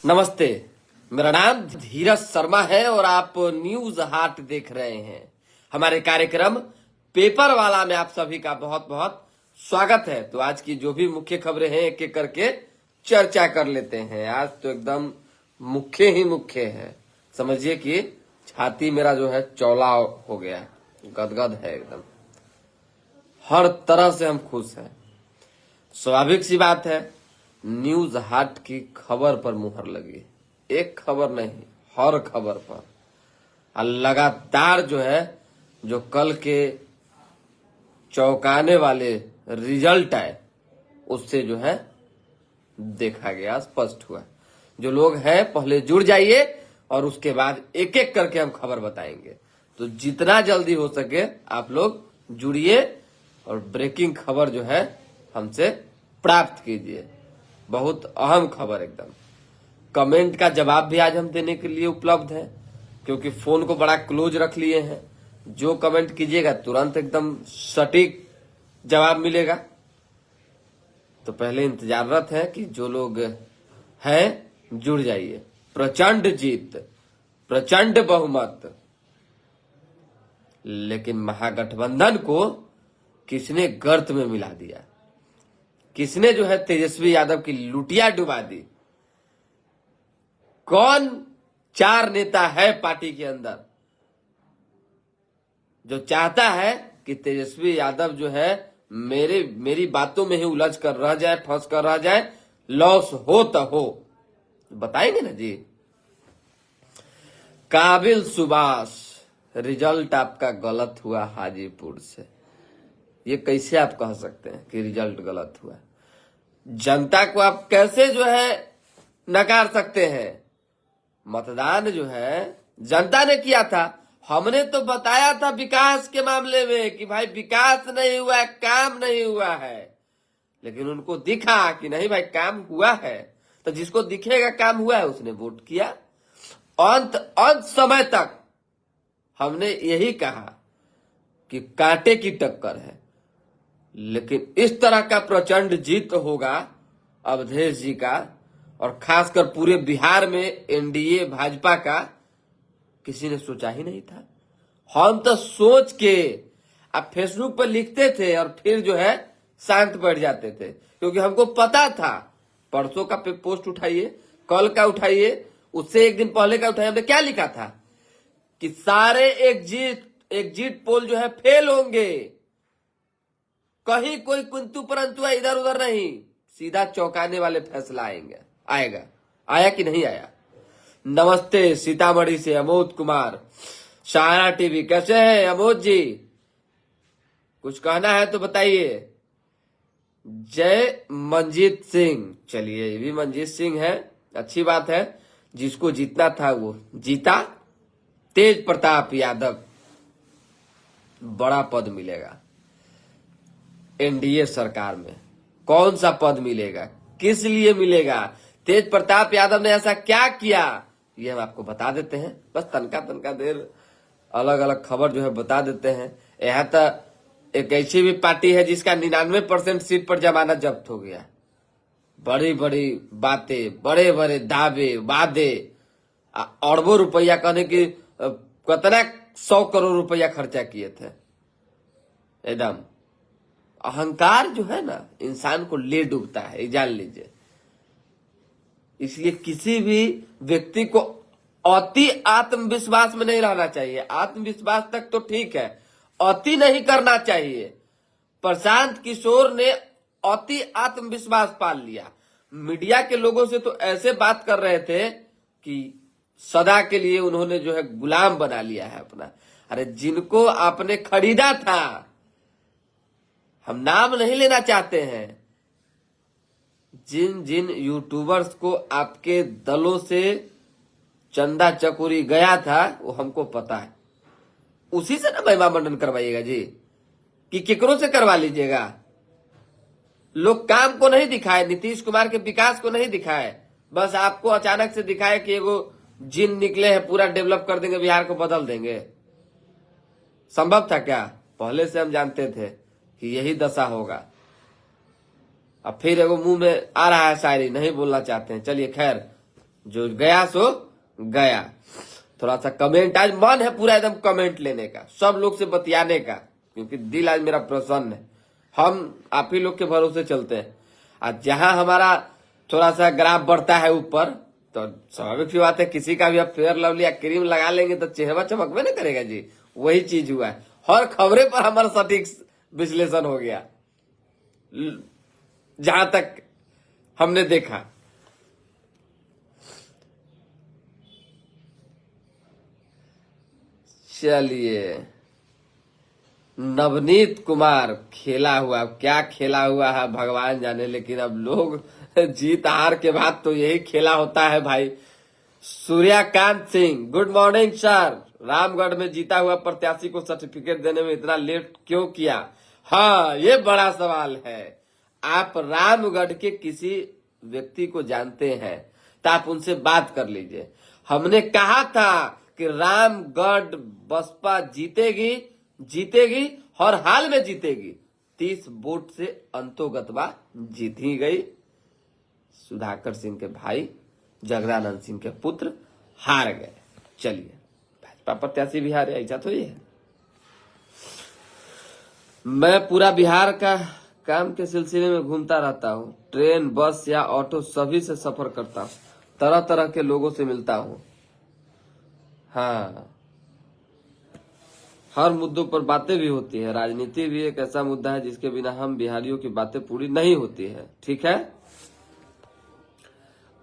नमस्ते, मेरा नाम धीरज शर्मा है और आप न्यूज हाट देख रहे हैं। हमारे कार्यक्रम पेपर वाला में आप सभी का बहुत बहुत स्वागत है। तो आज की जो भी मुख्य खबरें हैं एक एक करके चर्चा कर लेते हैं। आज तो एकदम मुख्य ही मुख्य है, समझिए कि छाती मेरा जो है चौला हो गया है, गदगद है एकदम। हर तरह से हम खुश हैं। स्वाभाविक सी बात है, न्यूज हाट की खबर पर मुहर लगी, एक खबर नहीं हर खबर पर। और लगातार जो है जो कल के चौंकाने वाले रिजल्ट आए उससे जो है देखा गया, स्पष्ट हुआ। जो लोग हैं पहले जुड़ जाइए और उसके बाद एक एक करके हम खबर बताएंगे। तो जितना जल्दी हो सके आप लोग जुड़िए और ब्रेकिंग खबर जो है हमसे प्राप्त कीजिए। बहुत अहम खबर एकदम। कमेंट का जवाब भी आज हम देने के लिए उपलब्ध है, क्योंकि फोन को बड़ा क्लोज रख लिए हैं। जो कमेंट कीजिएगा तुरंत एकदम सटीक जवाब मिलेगा। तो पहले इंतजाररत है कि जो लोग हैं जुड़ जाइए। प्रचंड जीत, प्रचंड बहुमत। लेकिन महागठबंधन को किसने गर्त में मिला दिया, किसने जो है तेजस्वी यादव की लुटिया डुबा दी। कौन चार नेता है पार्टी के अंदर जो चाहता है कि तेजस्वी यादव जो है मेरी बातों में ही उलझ कर रह जाए, फंस कर रह जाए, लॉस हो तो हो। बताएंगे ना जी। काबिल सुभाष, रिजल्ट आपका गलत हुआ हाजीपुर से। ये कैसे आप कह सकते हैं कि रिजल्ट गलत हुआ? जनता को आप कैसे जो है नकार सकते हैं? मतदान जो है जनता ने किया था। हमने तो बताया था विकास के मामले में कि भाई विकास नहीं हुआ, काम नहीं हुआ है। लेकिन उनको दिखा कि नहीं भाई काम हुआ है, तो जिसको दिखेगा काम हुआ है उसने वोट किया। अंत समय तक हमने यही कहा कि कांटे की टक्कर है। लेकिन इस तरह का प्रचंड जीत होगा अवधेश जी का, और खासकर पूरे बिहार में एनडीए भाजपा का, किसी ने सोचा ही नहीं था। हम तो सोच के अब फेसबुक पर लिखते थे और फिर जो है शांत बैठ जाते थे, क्योंकि हमको पता था। परसों का पोस्ट उठाइए, कल का उठाइए, उससे एक दिन पहले का उठाइए, हमने क्या लिखा था कि सारे एग्जिट पोल जो है फेल होंगे, कहीं कोई कुंतु परंतु इधर उधर नहीं, सीधा चौंकाने वाले फैसला आएगा। आया कि नहीं आया? नमस्ते सीतामढ़ी से अमोद कुमार, सहारा टीवी। कैसे हैं अमोद जी? कुछ कहना है तो बताइए। जय मंजीत सिंह, चलिए ये भी मंजीत सिंह है, अच्छी बात है। जिसको जीतना था वो जीता। तेज प्रताप यादव, बड़ा पद मिलेगा एनडीए सरकार में। कौन सा पद मिलेगा, किस लिए मिलेगा, तेज प्रताप यादव ने ऐसा क्या किया, ये हम आपको बता देते हैं। बस तनका देर अलग अलग खबर जो है बता देते हैं। यह तो एक ऐसी भी पार्टी है जिसका 99% सीट पर जमानत जब्त हो गया। बड़ी बड़ी बातें, बड़े बड़े दावे वादे, अरबों रुपया, कहने की कितना 100 करोड़ रुपया खर्चा किए थे। एकदम अहंकार जो है ना इंसान को ले डूबता है, ये जान लीजिए। इसलिए किसी भी व्यक्ति को अति आत्मविश्वास में नहीं रहना चाहिए। आत्मविश्वास तक तो ठीक है, अति नहीं करना चाहिए। प्रशांत किशोर ने अति आत्मविश्वास पाल लिया। मीडिया के लोगों से तो ऐसे बात कर रहे थे कि सदा के लिए उन्होंने जो है गुलाम बना लिया है अपना। अरे जिनको आपने खरीदा था, हम नाम नहीं लेना चाहते हैं, जिन जिन यूट्यूबर्स को आपके दलों से चंदा चकोरी गया था वो हमको पता है। उसी से ना महिमा मंडन करवाइएगा जी, कि केकरों से करवा लीजिएगा। लोग काम को नहीं दिखाए, नीतीश कुमार के विकास को नहीं दिखाए, बस आपको अचानक से दिखाए कि एगो जिन निकले हैं पूरा डेवलप कर देंगे, बिहार को बदल देंगे। संभव था क्या? पहले से हम जानते थे कि यही दशा होगा। अब फिर एगो मुंह में आ रहा है शायरी, नहीं बोलना चाहते हैं। चलिए खैर, जो गया सो गया। थोड़ा सा कमेंट, आज मन है पूरा एकदम कमेंट लेने का, सब लोग से बतियाने का, क्योंकि दिल आज मेरा प्रसन्न है। हम आप ही लोग के भरोसे चलते हैं। आज जहां हमारा थोड़ा सा ग्राफ बढ़ता है ऊपर, तो स्वाभाविक सी बात है, किसी का भी आप फेयर लवली या क्रीम लगा लेंगे तो चेहरा चमकवे ना करेगा जी। वही चीज हुआ है, हर खबरें पर हमारा सटीक विश्लेषण हो गया जहां तक हमने देखा। चलिए, नवनीत कुमार खेला हुआ, क्या खेला हुआ है भगवान जाने, लेकिन अब लोग जीत हार के बाद तो यही खेला होता है भाई। Suryakant Singh, good morning sir. Ramgarh में जीता हुआ प्रत्याशी को सर्टिफिकेट देने में इतना लेट क्यों किया? हाँ, ये बड़ा सवाल है। आप रामगढ़ के किसी व्यक्ति को जानते हैं तो आप उनसे बात कर लीजिए। हमने कहा था कि रामगढ़ बसपा जीतेगी जीतेगी, हर हाल में जीतेगी। 30 वोट से अंतोगतवा जीत ही गई। सुधाकर सिंह के भाई जगदानंद सिंह के पुत्र हार गए। चलिए, भाजपा प्रत्याशी भी हारे, ऐसा तो ये है। मैं पूरा बिहार का काम के सिलसिले में घूमता रहता हूँ, ट्रेन बस या ऑटो सभी से सफर करता हूँ, तरह तरह के लोगों से मिलता हूँ। हाँ, हर मुद्दों पर बातें भी होती है। राजनीति भी एक ऐसा मुद्दा है जिसके बिना हम बिहारियों की बातें पूरी नहीं होती है। ठीक है,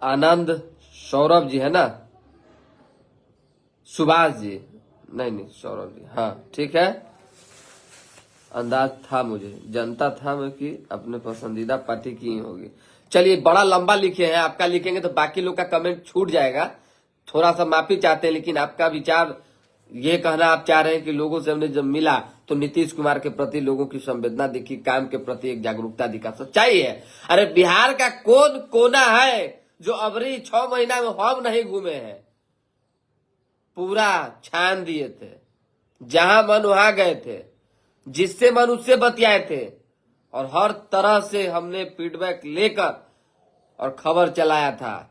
आनंद सौरभ जी है ना, सुभाष जी, नहीं सौरभ जी, हाँ ठीक है। अंदाज था मुझे, जनता था मैं कि अपने पसंदीदा पार्टी की होगी। चलिए, बड़ा लंबा लिखे हैं, आपका लिखेंगे तो बाकी लोग का कमेंट छूट जाएगा। थोड़ा सा माफी चाहते हैं, लेकिन आपका विचार ये कहना आप चाह रहे हैं कि लोगों से हमने जब मिला तो नीतीश कुमार के प्रति लोगों की संवेदना दिखी, काम के प्रति एक जागरूकता दिखा। सच्चाई है। अरे बिहार का कौन कोना है जो अबरी 6 महीना में हम नहीं घूमे हैं? पूरा छान दिए थे, जहां मन वहां गए थे, जिससे मन उससे बतियाए थे, और हर तरह से हमने फीडबैक लेकर और खबर चलाया था।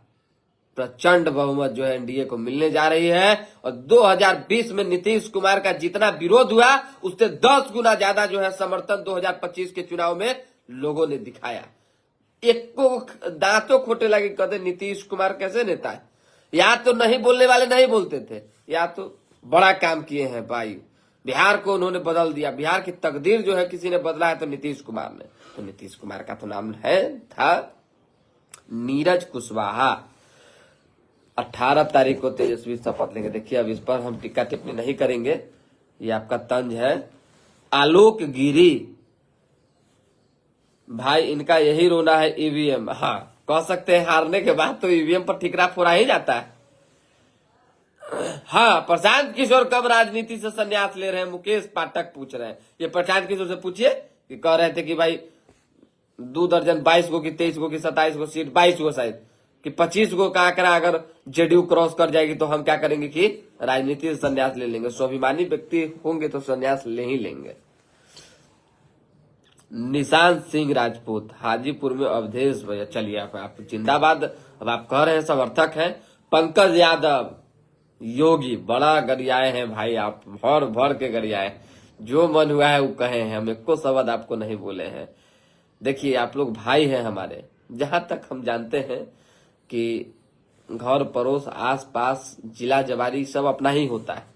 प्रचंड बहुमत जो है एनडीए को मिलने जा रही है, और 2020 में नीतीश कुमार का जितना विरोध हुआ उससे 10 गुना ज्यादा जो है समर्थन 2025 के चुनाव में लोगों ने दिखाया। एक को दांतों खोटे लगे, कहते नीतीश कुमार कैसे नेता है। या तो नहीं बोलने वाले नहीं बोलते थे, या तो बड़ा काम किए हैं भाई। बिहार को उन्होंने बदल दिया। बिहार की तकदीर जो है किसी ने बदला है तो नीतीश कुमार ने। तो नीतीश कुमार का तो नाम था नीरज कुशवाहा। 18 तारीख को तेजस्वी शपथ लेंगे। देखिए, अब इस पर हम टिक्का टिप्पणी नहीं करेंगे, ये आपका तंज है। आलोक गिरी भाई, इनका यही रोना है ईवीएम। हाँ, कह सकते हैं हारने के बाद तो ईवीएम पर ठिकरा फोड़ा ही जाता है। हाँ, प्रशांत किशोर कब राजनीति से संन्यास ले रहे हैं, मुकेश पाठक पूछ रहे हैं। ये प्रशांत किशोर से पूछिए कि कह रहे थे कि भाई 2 दर्जन 22 गो की 23 गो की 27 गो सीट, 22 गो शायद कि 25 गो का आंकड़ा अगर जेडीयू क्रॉस कर जाएगी तो हम क्या करेंगे कि राजनीति से संन्यास ले लेंगे। स्वाभिमानी व्यक्ति होंगे तो संन्यास ले ही लेंगे। निशांत सिंह राजपूत, हाजीपुर में अवधेश भैया। चलिए, आप जिंदाबाद। अब आप कह रहे हैं समर्थक हैं। पंकज यादव, योगी, बड़ा गरियाए हैं भाई आप, भर भर के गरियाए। जो मन हुआ है वो कहे हैं, हम एको शब्द आपको नहीं बोले हैं। देखिए, आप लोग भाई हैं हमारे। जहां तक हम जानते हैं कि घर पड़ोस आस पास जिला जवारी सब अपना ही होता है।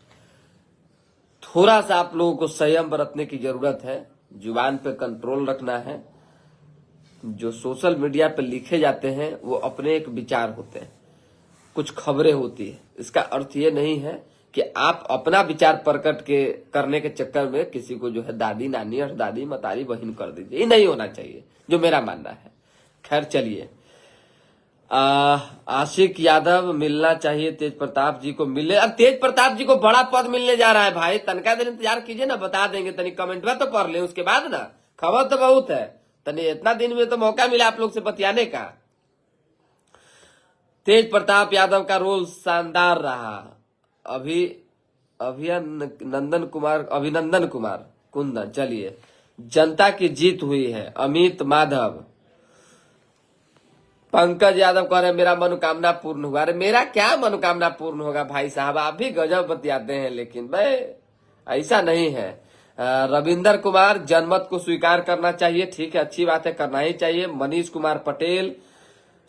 थोड़ा सा आप लोगों को संयम बरतने की जरूरत है, जुबान पे कंट्रोल रखना है। जो सोशल मीडिया पे लिखे जाते हैं वो अपने एक विचार होते हैं, कुछ खबरें होती है। इसका अर्थ ये नहीं है कि आप अपना विचार प्रकट करने के चक्कर में किसी को जो है दादी नानी और दादी मतारी बहन कर दीजिए। ये नहीं होना चाहिए, जो मेरा मानना है। खैर चलिए, आशिक यादव, मिलना चाहिए तेज प्रताप जी को। मिले, अब तेज प्रताप जी को बड़ा पद मिलने जा रहा है भाई। तनका दिन इंतजार कीजिए ना, बता देंगे। तनी कमेंट में तो पढ़ ले, उसके बाद ना। खबर तो बहुत है, तनी इतना दिन में तो मौका मिला आप लोग से बतियाने का। तेज प्रताप यादव का रोल शानदार रहा। अभिनंदन कुमार कुंदन। चलिए, जनता की जीत हुई है। अमित माधव, पंकज यादव कह रहे हैं मेरा मनोकामना पूर्ण हुआ। अरे मेरा क्या मनोकामना पूर्ण होगा भाई साहब, आप भी गजब बतियाते हैं, लेकिन भाई ऐसा नहीं है। रविंदर कुमार, जनमत को स्वीकार करना चाहिए, ठीक है, अच्छी बात है, करना ही चाहिए। मनीष कुमार पटेल,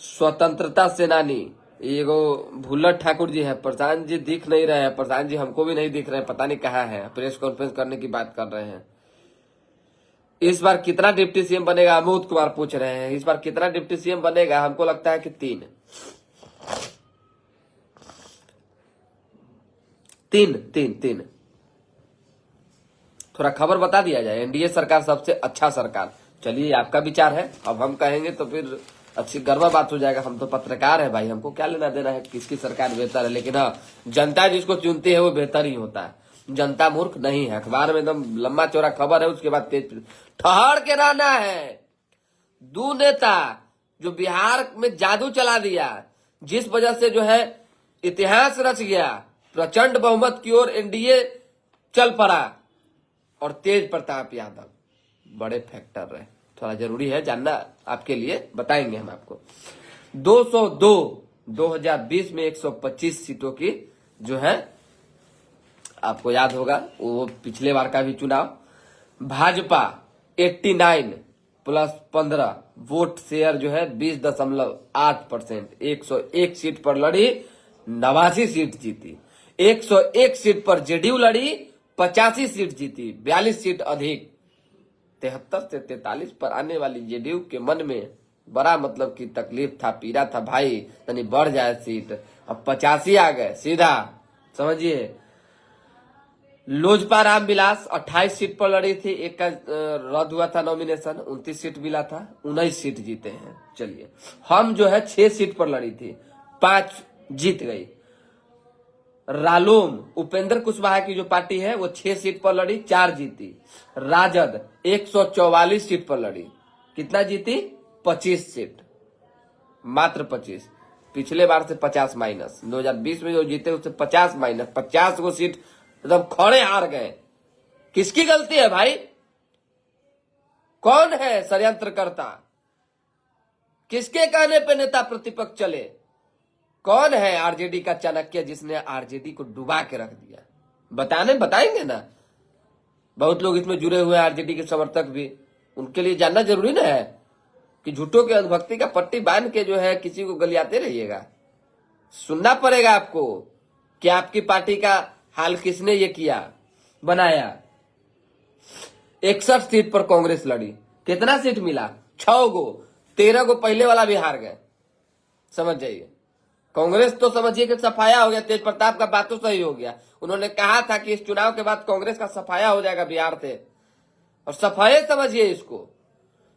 स्वतंत्रता सेनानी, एगो भुल्लर ठाकुर जी है। प्रधान जी दिख नहीं रहे हैं, प्रधान जी हमको भी नहीं दिख रहे हैं, पता नहीं कहाँ है, प्रेस कॉन्फ्रेंस करने की बात कर रहे हैं। इस बार कितना डिप्टी सीएम बनेगा, अमोद कुमार पूछ रहे हैं, इस बार कितना डिप्टी सीएम बनेगा? हमको लगता है कि तीन। तीन तीन तीन थोड़ा खबर बता दिया जाए, एनडीए सरकार सबसे अच्छा सरकार। चलिए आपका विचार है, अब हम कहेंगे तो फिर अच्छी गर्व बात हो जाएगा। हम तो पत्रकार है भाई, हमको क्या लेना देना है किसकी सरकार बेहतर है, लेकिन हाँ, जनता जिसको चुनती है वो बेहतर ही होता है। जनता मूर्ख नहीं है। अखबार में एकदम लंबा चौड़ा खबर है, उसके बाद तेज ठहर के रहना है। दो नेता जो बिहार में जादू चला दिया, जिस वजह से जो है इतिहास रच गया, प्रचंड बहुमत की ओर एनडीए चल पड़ा, और तेज प्रताप यादव बड़े फैक्टर रहे। थोड़ा जरूरी है जानना आपके लिए, बताएंगे हम आपको। 202 2020 में 125 सीटों की जो है, आपको याद होगा वो पिछले बार का भी चुनाव। भाजपा 89 प्लस 15 वोट शेयर जो है 20.8%, 101 सीट पर लड़ी, 89 सीट जीती। 101 सीट पर जेडीयू लड़ी, 85 सीट जीती, 42 सीट अधिक। 73 से 43 पर आने वाली जेडीयू के मन में बड़ा मतलब की तकलीफ था, पीड़ा था, भाई तनी बढ़ जाए सीट। अब 85 आ गए सीधा, समझिए। लोजपा रामविलास 28 सीट पर लड़ी थी, एक का रद्द हुआ था नॉमिनेशन, 29 सीट मिला था, 19 सीट जीते हैं। चलिए, हम जो है 6 सीट पर लड़ी थी, 5 जीत गई। रालोम उपेंद्र कुशवाहा की जो पार्टी है वो 6 सीट पर लड़ी, 4 जीती। राजद 144 सीट पर लड़ी, कितना जीती? 25 सीट, मात्र 25। पिछले बार से 50 माइनस, 2020 में जो जीते उससे 50 माइनस, 50 को सीट एकदम खड़े हार गए। किसकी गलती है भाई? कौन है षड्यंत्रकर्ता? किसके कहने पे नेता प्रतिपक्ष चले? कौन है आरजेडी का चाणक्य जिसने आरजेडी को डुबा के रख दिया? बताएंगे ना। बहुत लोग इसमें जुड़े हुए हैं, आरजेडी के समर्थक भी, उनके लिए जानना जरूरी ना है कि झूठों के अंधभक्ति का पट्टी बांध के जो है किसी को गलियाते रहिएगा। सुनना पड़ेगा आपको कि आपकी पार्टी का हाल किसने ये किया, बनाया। 61 सीट पर कांग्रेस लड़ी, कितना सीट मिला? 6 गो, 13 गो पहले वाला भी हार गए, समझ जाइए। कांग्रेस तो समझिए कि सफाया हो गया, तेज प्रताप का बात तो सही हो गया। उन्होंने कहा था कि इस चुनाव के बाद कांग्रेस का सफाया हो जाएगा बिहार से, और सफाया समझिए इसको।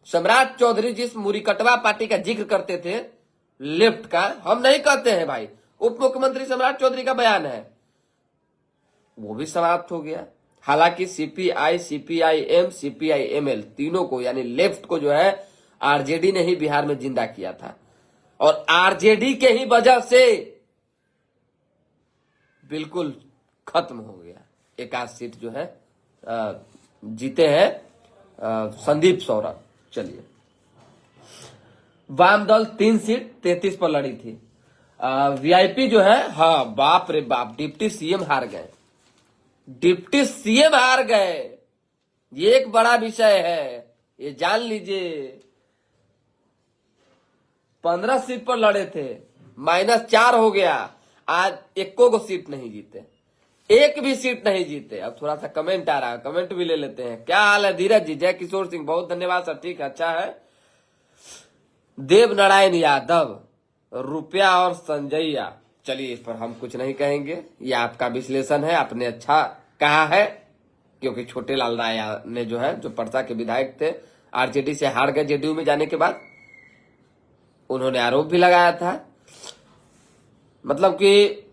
सम्राट चौधरी जिस मुरीकटवा पार्टी का जिक्र करते थे, लेफ्ट का, हम नहीं कहते हैं भाई, उप मुख्यमंत्री सम्राट चौधरी का बयान है, वो भी समाप्त हो गया। हालांकि सीपीआई, सीपीआईएम, सीपीआईएमएल तीनों को यानी लेफ्ट को जो है आरजेडी ने ही बिहार में जिंदा किया था, और आरजेडी के ही वजह से बिल्कुल खत्म हो गया। एक आध सीट जो है जीते हैं संदीप सौरभ। चलिए, वाम दल 3 सीट 33 पर लड़ी थी। वीआईपी जो है, हाँ बाप रे बाप, डिप्टी सीएम हार गए, डिप्टी सीएम हार गए। ये एक बड़ा विषय है, ये जान लीजिए। 15 सीट पर लड़े थे, -4 हो गया। आज एको को सीट नहीं जीते, एक भी सीट नहीं जीते। अब थोड़ा सा कमेंट आ रहा है, कमेंट भी ले लेते हैं। क्या हाल है धीरज जी? जय किशोर सिंह, बहुत धन्यवाद सर, ठीक है, अच्छा है। देव नारायण यादव, रुपया और संजैया, चलिए इस पर हम कुछ नहीं कहेंगे, ये आपका विश्लेषण है, आपने अच्छा कहा है। क्योंकि छोटे लाल राय ने जो है, जो परसा के विधायक थे, आरजेडी से हार गए जेडीयू में जाने के बाद, उन्होंने आरोप भी लगाया था। मतलब कि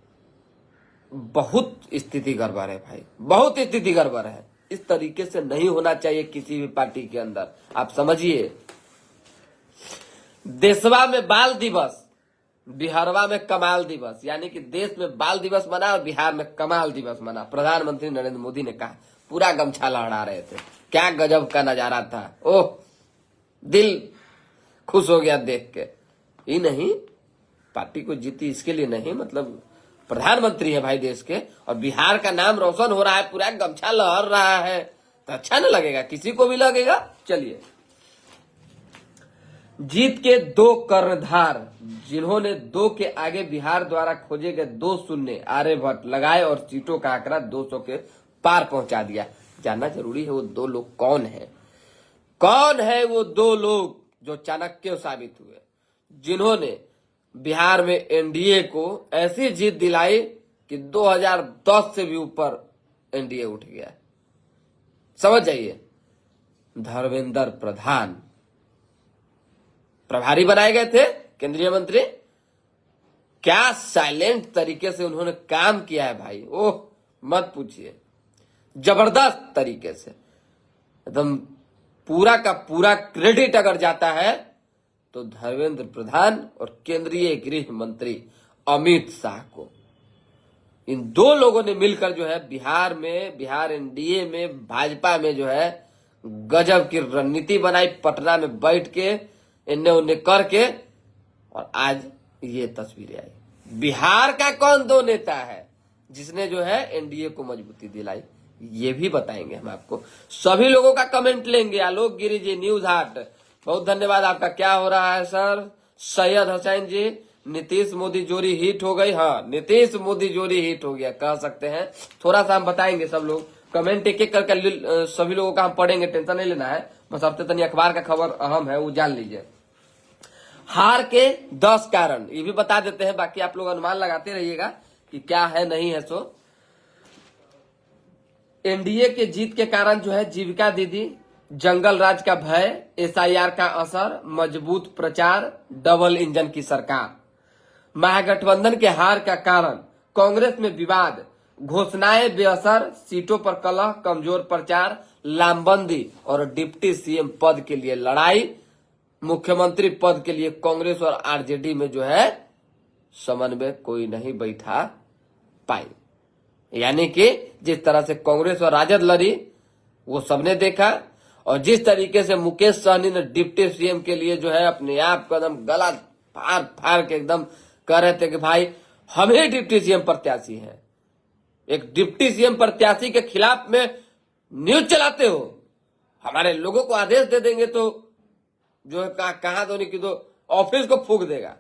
बहुत स्थिति गड़बड़ है भाई, बहुत स्थिति गड़बड़ है। इस तरीके से नहीं होना चाहिए किसी भी पार्टी के अंदर, आप समझिए। देशवा में बाल दिवस, बिहारवा में कमाल दिवस, यानी कि देश में बाल दिवस मना और बिहार में कमाल दिवस मना। प्रधानमंत्री नरेंद्र मोदी ने कहा, पूरा गमछा लहरा रहे थे, क्या गजब का नजारा था। ओह, दिल खुश हो गया देख के। ये नहीं, पार्टी को जीती इसके लिए नहीं, मतलब प्रधानमंत्री है भाई देश के, और बिहार का नाम रोशन हो रहा है, पूरा गमछा लहर रहा है, तो अच्छा न लगेगा, किसी को भी लगेगा। चलिए, जीत के 2 कर्णधार, जिन्होंने 2 के आगे बिहार द्वारा खोजे गए 2 शून्य आर्यभट्ट लगाए और सीटों का आंकड़ा 200 के पार पहुंचा दिया। जानना जरूरी है वो 2 लोग कौन है। कौन है वो 2 लोग जो चाणक्य साबित हुए, जिन्होंने बिहार में एनडीए को ऐसी जीत दिलाई कि 2010 से भी ऊपर एनडीए उठ गया। समझ जाइए, धर्मेंद्र प्रधान प्रभारी बनाए गए थे, केंद्रीय मंत्री। क्या साइलेंट तरीके से उन्होंने काम किया है भाई, ओह मत पूछिए, जबरदस्त तरीके से, एकदम पूरा का पूरा क्रेडिट अगर जाता है तो धर्मेंद्र प्रधान और केंद्रीय गृह मंत्री अमित शाह को। इन 2 लोगों ने मिलकर जो है बिहार एनडीए में, भाजपा में जो है गजब की रणनीति बनाई, पटना में बैठ के इन्ने उन्ने करके, और आज ये तस्वीरें आई। बिहार का कौन 2 नेता है जिसने जो है एनडीए को मजबूती दिलाई, ये भी बताएंगे हम आपको। सभी लोगों का कमेंट लेंगे। आलोक गिरी जी, न्यूज हाट, बहुत धन्यवाद आपका। क्या हो रहा है सर? सैयद हुसैन जी, नीतीश मोदी जोड़ी हिट हो गई। हाँ, नीतीश मोदी जोड़ी हिट हो गया कह सकते हैं। थोड़ा सा हम बताएंगे, सब लोग कमेंट एक एक करके सभी लोगों का हम पढ़ेंगे, टेंशन नहीं लेना है। बस हफ्ते तक अखबार का खबर अहम है, वो जान लीजिए। हार के 10 कारण ये भी बता देते हैं, बाकी आप लोग अनुमान लगाते रहिएगा कि क्या है नहीं है। सो एनडीए के जीत के कारण जो है जीविका दीदी, जंगल राज का भय, एसआईआर का असर, मजबूत प्रचार, डबल इंजन की सरकार। महागठबंधन के हार का कारण कांग्रेस में विवाद, घोषणाएं बेअसर, सीटों पर कलह, कमजोर प्रचार, लामबंदी और डिप्टी सीएम पद के लिए लड़ाई। मुख्यमंत्री पद के लिए कांग्रेस और आरजेडी में जो है समन्वय कोई नहीं बैठा पाई। यानी कि जिस तरह से कांग्रेस और राजद लड़ी वो सबने देखा, और जिस तरीके से मुकेश सहनी ने डिप्टी सीएम के लिए जो है अपने आप का एकदम गला फाड़ फाड़ के एकदम कह रहे थे कि भाई हम ही डिप्टी सीएम प्रत्याशी हैं। एक डिप्टी सीएम प्रत्याशी के खिलाफ में न्यूज चलाते हो, हमारे लोगों को आदेश दे देंगे तो जो है कहा धोनी की तो ऑफिस को फूंक देगा,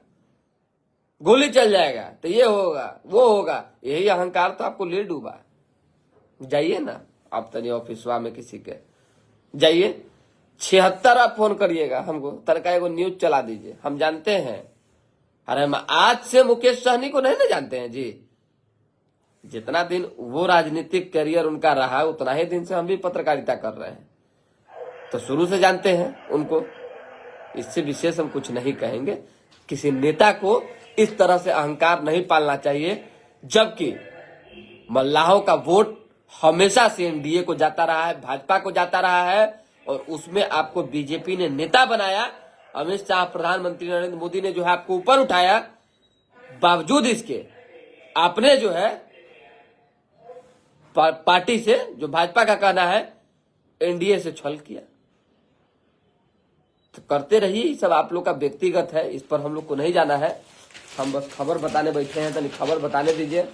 गोली चल जाएगा, तो ये होगा वो होगा। यही अहंकार तो आपको ले डूबा। जाइए ना आप तनी ऑफिसवा में किसी के जाइए, 76 आप फोन करिएगा हमको, तनका एगो न्यूज चला दीजिए, हम जानते हैं। अरे हम आज से मुकेश सहनी को नहीं ना जानते हैं जी। जितना दिन वो राजनीतिक करियर उनका रहा उतना ही दिन से हम भी पत्रकारिता कर रहे हैं, तो शुरू से जानते हैं उनको। इससे विशेष हम कुछ नहीं कहेंगे। किसी नेता को इस तरह से अहंकार नहीं पालना चाहिए, जबकि मल्लाहों का वोट हमेशा से एनडीए को जाता रहा है, भाजपा को जाता रहा है, और उसमें आपको बीजेपी ने नेता बनाया। अमित शाह, प्रधानमंत्री नरेंद्र मोदी ने जो है आपको ऊपर उठाया, बावजूद इसके आपने जो है पार्टी से, जो भाजपा का कहना है, एनडीए से छल किया। तो करते रहिए, सब आप लोग का व्यक्तिगत है, इस पर हम लोग को नहीं जाना है। हम बस खबर बताने बैठे हैं, तो खबर बताने दीजिए।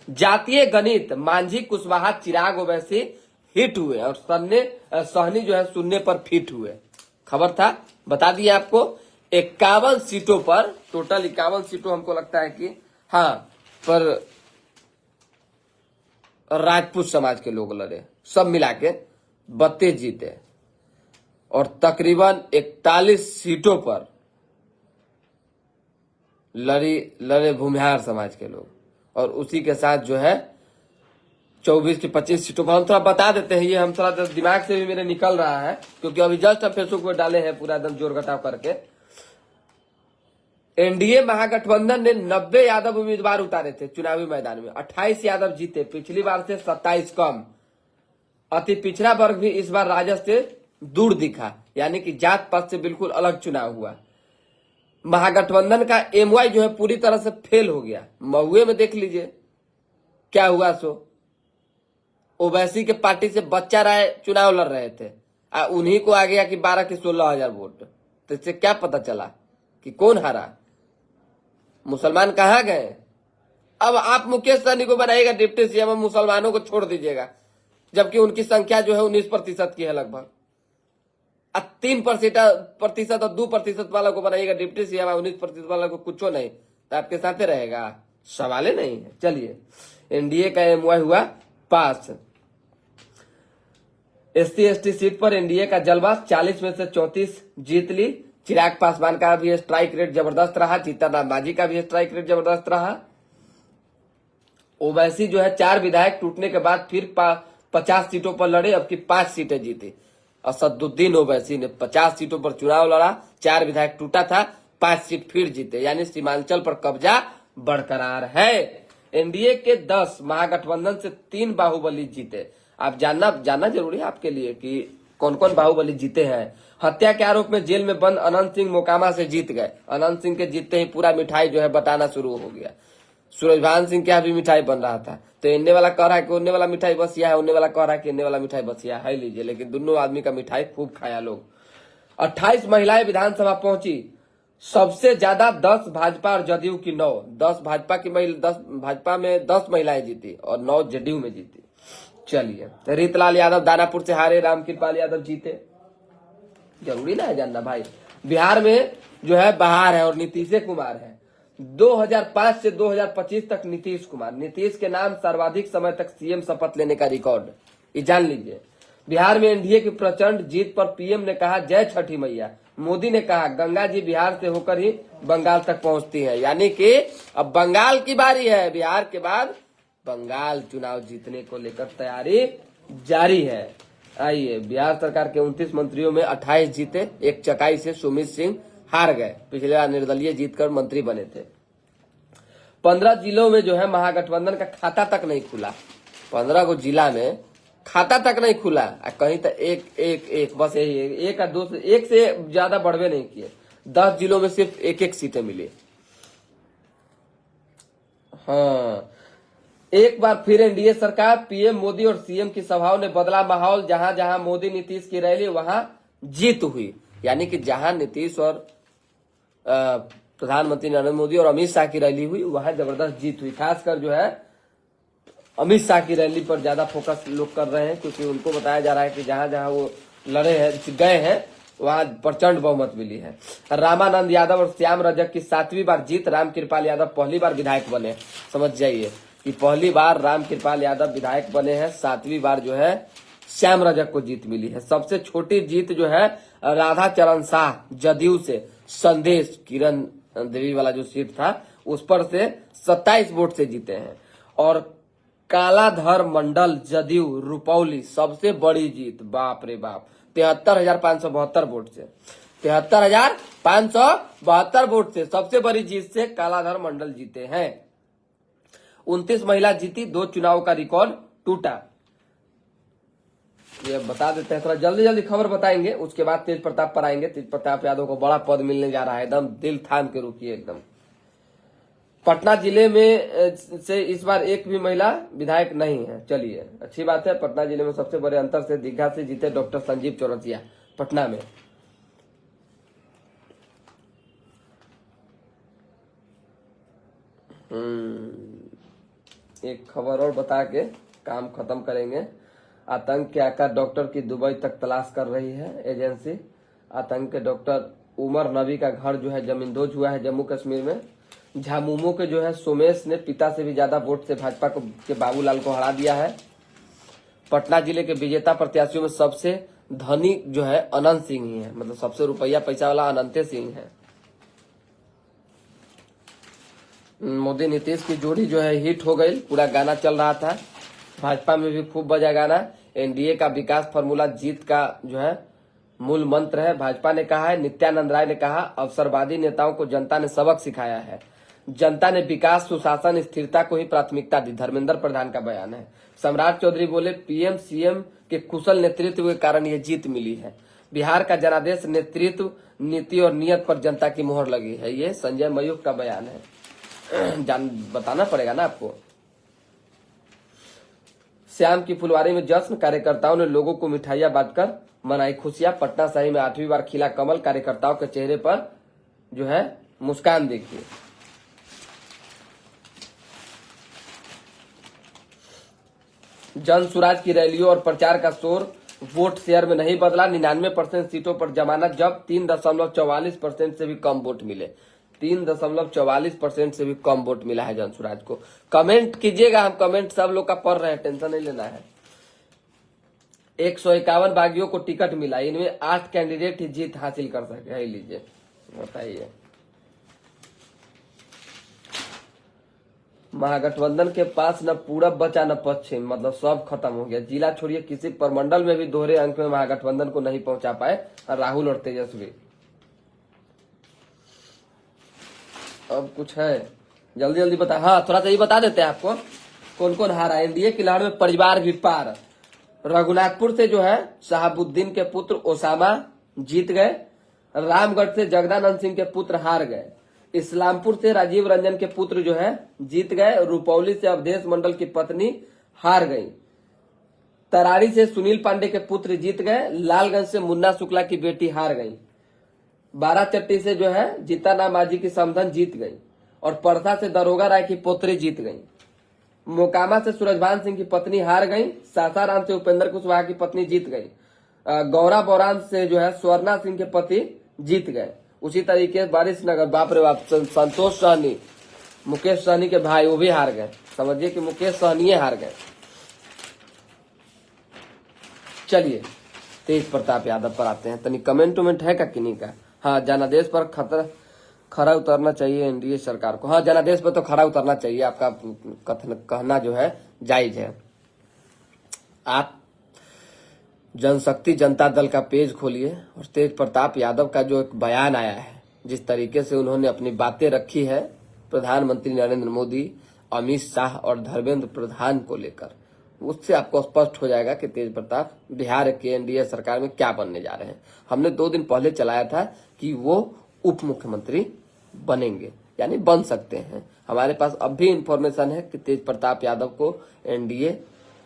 जातीय गणित, मांझी, कुशवाहा, चिराग ओवैसी हिट हुए और सहनी जो है सुनने पर फिट हुए। खबर था, बता दिए आपको। 51 सीटों पर, टोटल 51 सीटों हमको लगता है कि हाँ, पर राजपूत समाज के लोग लड़े, सब मिला के 32 जीते, और तकरीबन 41 सीटों पर लड़े भूमिहार समाज के लोग, और उसी के साथ जो है 24 की 25 सीटों पर। हम थोड़ा बता देते हैं, ये हम थोड़ा दिमाग से भी मेरे निकल रहा है, क्योंकि अभी जस्ट हम फेसबुक पर डाले हैं पूरा एकदम जोर घटाव करके। एनडीए महागठबंधन ने 90 यादव उम्मीदवार उतारे थे चुनावी मैदान में, 28 यादव जीते, पिछली बार से 27 कम। अति पिछड़ा वर्ग भी इस बार राजद से दूर दिखा, यानी कि जात पात से बिल्कुल अलग चुनाव हुआ। महागठबंधन का एमवाई जो है पूरी तरह से फेल हो गया। महुए में देख लीजिए क्या हुआ। सो ओवैसी के पार्टी से बच्चा राय चुनाव लड़ रहे थे, उन्हीं को आ गया कि 12 के 16 हजार वोट। तो इससे क्या पता चला कि कौन हारा? मुसलमान कहाँ गए? अब आप मुकेश सहनी को बनाइएगा डिप्टी सीएम, मुसलमानों को छोड़ दीजिएगा, जबकि उनकी संख्या जो है 19% की है लगभग। 3% और 2% वाला को बनाइएगा डिप्टी सीएम, 19% वाला को कुछ नहीं, तो आपके साथ रहेगा? सवाल ही नहीं है। चलिए, एनडीए का एमओयू हुआ पास। SC/ST सीट पर एनडीए का जलवा, 40 में से 34 जीत ली। चिराग पासवान का भी स्ट्राइक रेट जबरदस्त रहा, जीतन राम मांझी का भी स्ट्राइक रेट जबरदस्त रहा। ओवैसी जो है 4 विधायक टूटने के बाद फिर 50 सीटों पर लड़े, अब की 5 सीटें जीती। असदुद्दीन ओवैसी ने 50 सीटों पर चुनाव लड़ा, 4 विधायक टूटा था, 5 सीट फिर जीते, यानी सीमांचल पर कब्जा बरकरार है। एनडीए के 10, महागठबंधन से 3 बाहुबली जीते। आप जानना जरूरी है आपके लिए कि कौन कौन बाहुबली जीते हैं। हत्या के आरोप में जेल में बंद अनंत सिंह मोकामा से जीत गए। अनंत सिंह के जीतते ही पूरा मिठाई जो है बटाना शुरू हो गया। सूरजभान सिंह के यहाँ भी मिठाई बन रहा था, तो इन्ने वाला कह रहा है कि उन्ने वाला मिठाई बसिया है, उन्ने वाला कह रहा है कि इन्ने वाला मिठाई बसिया है, लीजिए। लेकिन दोनों आदमी का मिठाई खूब खाया लोग। 28 महिलाएं विधानसभा पहुंची, सबसे ज्यादा 10 भाजपा और जदयू की 9। 10 भाजपा में 10 महिलाएं जीती और 9 जदयू में जीती। चलिए, रीतलाल यादव दानापुर से हारे, रामकृपाल यादव जीते। जरूरी ना है जानना भाई। बिहार में जो है बहार है और नीतीश कुमार है। 2005 से 2025 तक नीतीश कुमार, नीतीश के नाम सर्वाधिक समय तक सीएम शपथ लेने का रिकॉर्ड, ये जान लीजिए। बिहार में एनडीए की प्रचंड जीत पर पीएम ने कहा जय छठी मैया। मोदी ने कहा गंगा जी बिहार से होकर ही बंगाल तक पहुंचती है, यानी कि अब बंगाल की बारी है। बिहार के बाद बंगाल चुनाव जीतने को लेकर तैयारी जारी है। आइए, बिहार सरकार के 29 मंत्रियों में 28 जीते, एक चकाई से सुमित सिंह हार गए, पिछले बार निर्दलीय जीतकर मंत्री बने थे। 15 जिलों में जो है महागठबंधन का खाता तक नहीं खुला। 15 को जिला में खाता तक नहीं खुला, कहीं तो एक बस एक से ज्यादा बढ़वे नहीं किए। 10 जिलों में सिर्फ एक सीटें मिली। हाँ, एक बार फिर एनडीए सरकार, पीएम मोदी और सीएम की सभाओं ने बदला माहौल। जहां जहां मोदी नीतीश की रैली वहां जीत हुई, यानी कि जहां नीतीश और प्रधानमंत्री नरेंद्र मोदी और अमित शाह की रैली हुई वहां जबरदस्त जीत हुई। खासकर जो है अमित शाह की रैली पर ज्यादा फोकस लोग कर रहे हैं, क्योंकि उनको बताया जा रहा है कि जहां जहां वो गए हैं वहां प्रचंड बहुमत मिली है। रामानंद यादव और श्याम रजक की 7वीं बार जीत। रामकृपाल यादव पहली बार विधायक बने। समझ जाइए कि पहली बार रामकृपाल यादव विधायक बने हैं, 7वीं बार जो है श्याम रजक को जीत मिली है। सबसे छोटी जीत जो है राधा चरण शाह जदयू से, संदेश किरण देवी वाला जो सीट था उस पर से 27 वोट से जीते हैं। और कालाधर मंडल जदयू रुपौली, सबसे बड़ी जीत, बाप रे बाप, 73,572 वोट से, 73,572 वोट से सबसे बड़ी जीत से कालाधर मंडल जीते हैं। 29 महिला जीती, 2 चुनाव का रिकॉर्ड टूटा। ये बता देते हैं, थोड़ा जल्दी खबर बताएंगे, उसके बाद तेज प्रताप पर आएंगे। तेज प्रताप यादव को बड़ा पद मिलने जा रहा है, एकदम दिल थाम के रुकिए एकदम। पटना जिले में से इस बार एक भी महिला विधायक नहीं है। चलिए, अच्छी बात है। पटना जिले में सबसे बड़े अंतर से दीघा से जीते डॉक्टर संजीव चौरसिया पटना में। एक खबर और बता के काम खत्म करेंगे। आतंक के आका डॉक्टर की दुबई तक तलाश कर रही है एजेंसी। आतंक के डॉक्टर उमर नबी का घर जो है जमींदोज हुआ है जम्मू कश्मीर में। झामुमो के जो है सोमेश ने पिता से भी ज्यादा वोट से भाजपा के बाबूलाल को हरा दिया है। पटना जिले के विजेता प्रत्याशियों में सबसे धनी जो है अनंत सिंह ही है, मतलब सबसे रुपया पैसा वाला अनंत सिंह है। मोदी नीतीश की जोड़ी जो है हिट हो गई, पूरा गाना चल रहा था, भाजपा में भी खूब बजा गाना। एनडीए का विकास फार्मूला जीत का जो है मूल मंत्र है, भाजपा ने कहा है। नित्यानंद राय ने कहा अवसरवादी नेताओं को जनता ने सबक सिखाया है, जनता ने विकास, सुशासन, स्थिरता को ही प्राथमिकता दी, धर्मेंद्र प्रधान का बयान है। सम्राट चौधरी बोले पीएम सीएम के कुशल नेतृत्व के कारण ये जीत मिली है। बिहार का जनादेश नेतृत्व, नीति और नियत पर जनता की मोहर लगी है, ये संजय मयूख का बयान है। बताना पड़ेगा ना आपको। श्याम की फुलवारी में जश्न, कार्यकर्ताओं ने लोगों को मिठाइयां बांटकर मनाई खुशियां। पटना शहर में 8वीं बार खिला कमल, कार्यकर्ताओं के चेहरे पर जो है मुस्कान देखिए। जन सुराज की रैलियों और प्रचार का शोर वोट शेयर में नहीं बदला। 99% सीटों पर जमानत जब्त। 3.44% से भी कम वोट मिले। 3.44% से भी कम वोट मिला है जन सुराज को। कमेंट कीजिएगा, हम कमेंट सब लोग का पढ़ रहे हैं, टेंशन नहीं लेना है। 151 बागियों को टिकट मिला, इनमें 8 कैंडिडेट ही जीत हासिल कर सके है। लीजिए बताइए। महागठबंधन के पास न पूरब बचा न पश्चिम, मतलब सब खत्म हो गया। जिला छोड़िए, किसी प्रमंडल में भी दोहरे अंक में महागठबंधन को नहीं पहुंचा पाए राहुल और तेजस्वी। अब कुछ है जल्दी जल्दी बता। हाँ थोड़ा सा ये बता देते हैं आपको कौन कौन हारा। एनडीए की लहर में परिवार भी पार। रघुनाथपुर से जो है शहाबुद्दीन के पुत्र ओसामा जीत गए। रामगढ़ से जगदानंद सिंह के पुत्र हार गए। इस्लामपुर से राजीव रंजन के पुत्र जो है जीत गए। रुपौली से अवधेश मंडल की पत्नी हार गई। तरारी से सुनील पांडे के पुत्र जीत गए। लालगंज से मुन्ना शुक्ला की बेटी हार गई। बाराचट्टी से जो है जीताराम मांझी की समधन जीत गई। और परसा से दरोगा राय की पोत्री जीत गई। मोकामा से सूरजभान सिंह की पत्नी हार गई। सासाराम से उपेंद्र कुशवाहा की पत्नी जीत गई। गौरा बोरान से जो है स्वर्णा सिंह के पति जीत गए। उसी तरीके बारिश नगर, बाप रे बाप, संतोष सहनी, मुकेश सहनी के भाई, वो भी हार गए। समझिए कि मुकेश सहनी हार गए। चलिए तेज प्रताप यादव पर आते हैं। तनी कमेंट उमेंट है का किन्हीं का। हाँ, जनादेश पर खरा उतरना चाहिए एनडीए सरकार को। हाँ, जनादेश पर तो खरा उतरना चाहिए, आपका कथन कहना जो है जायज है। आप जनशक्ति जनता दल का पेज खोलिए और तेज प्रताप यादव का जो एक बयान आया है, जिस तरीके से उन्होंने अपनी बातें रखी है प्रधानमंत्री नरेंद्र मोदी, अमित शाह और धर्मेंद्र प्रधान को लेकर, उससे आपको स्पष्ट हो जाएगा कि तेज प्रताप बिहार के एनडीए सरकार में क्या बनने जा रहे हैं। हमने 2 दिन पहले चलाया था कि वो उप मुख्यमंत्री बनेंगे, यानी बन सकते हैं। हमारे पास अब भी इंफॉर्मेशन है कि तेज प्रताप यादव को एनडीए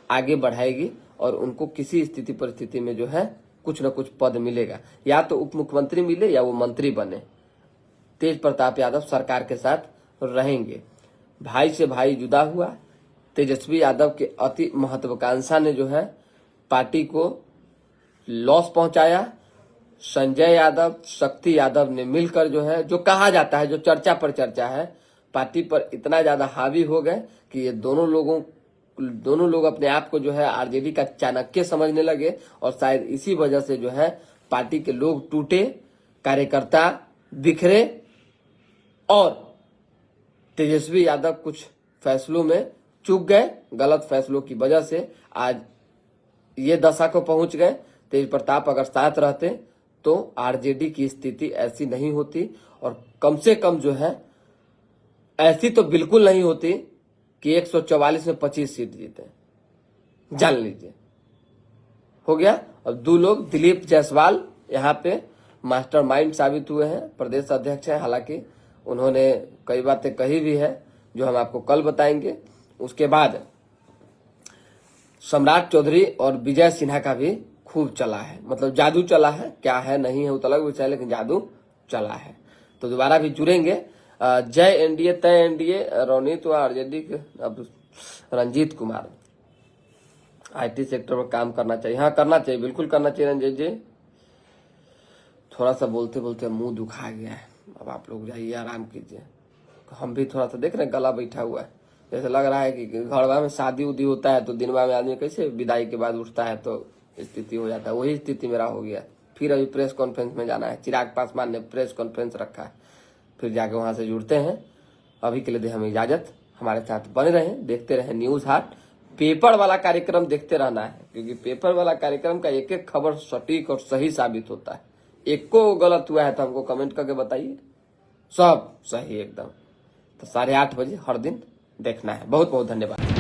आगे बढ़ाएगी और उनको किसी स्थिति परिस्थिति में जो है कुछ न कुछ पद मिलेगा, या तो उप मुख्यमंत्री मिले या वो मंत्री बने। तेज प्रताप यादव सरकार के साथ रहेंगे। भाई से भाई जुदा हुआ। तेजस्वी यादव के अति महत्वाकांक्षा ने जो है पार्टी को लॉस पहुंचाया। संजय यादव, शक्ति यादव ने मिलकर जो है, जो कहा जाता है, जो चर्चा पर चर्चा है, पार्टी पर इतना ज्यादा हावी हो गए कि ये दोनों लोग अपने आप को जो है आरजेडी का चाणक्य समझने लगे। और शायद इसी वजह से जो है पार्टी के लोग टूटे, कार्यकर्ता बिखरे और तेजस्वी यादव कुछ फैसलों में चूक गए। गलत फैसलों की वजह से आज ये दशा को पहुंच गए। तेज प्रताप अगर साथ रहते तो आरजेडी की स्थिति ऐसी नहीं होती, और कम से कम जो है ऐसी तो बिल्कुल नहीं होती कि 144 में 25 सीट जीते। जान लीजिए हो गया। अब 2 लोग, दिलीप जायसवाल यहाँ पे मास्टरमाइंड साबित हुए हैं, प्रदेश अध्यक्ष हैं। हालांकि उन्होंने कई बातें कही भी है जो हम आपको कल बताएंगे। उसके बाद सम्राट चौधरी और विजय सिन्हा का भी खूब चला है, मतलब जादू चला है। क्या है नहीं है वो तो अलग विषय है, लेकिन जादू चला है। तो दोबारा भी जुड़ेंगे। जय एनडीए तय एनडीए, रौनीत व आरजेडी के अब रंजीत कुमार, आईटी सेक्टर में काम करना चाहिए। हाँ करना चाहिए, बिल्कुल करना चाहिए रंजीत जी। थोड़ा सा बोलते बोलते मुंह दुखा गया है, अब आप लोग जाइए आराम कीजिए। हम भी थोड़ा सा देख रहे हैं गला बैठा हुआ है, जैसे लग रहा है कि घरवा में शादी उदी होता है तो दिनवा में आदमी कैसे विदाई के बाद उठता है तो स्थिति हो जाता है, वही स्थिति मेरा हो गया। फिर अभी प्रेस कॉन्फ्रेंस में जाना है। चिराग पासवान ने प्रेस कॉन्फ्रेंस रखा है, फिर जाके वहां से जुड़ते हैं। अभी के लिए दे हमें इजाजत। हमारे साथ बने रहें, देखते रहें न्यूज हाट। पेपर वाला कार्यक्रम देखते रहना है, क्योंकि पेपर वाला कार्यक्रम का एक एक खबर सटीक और सही साबित होता है। एक को गलत हुआ है तो हमको कमेंट करके बताइए, सब सही एकदम। तो 8:30 बजे हर दिन देखना है। बहुत बहुत धन्यवाद।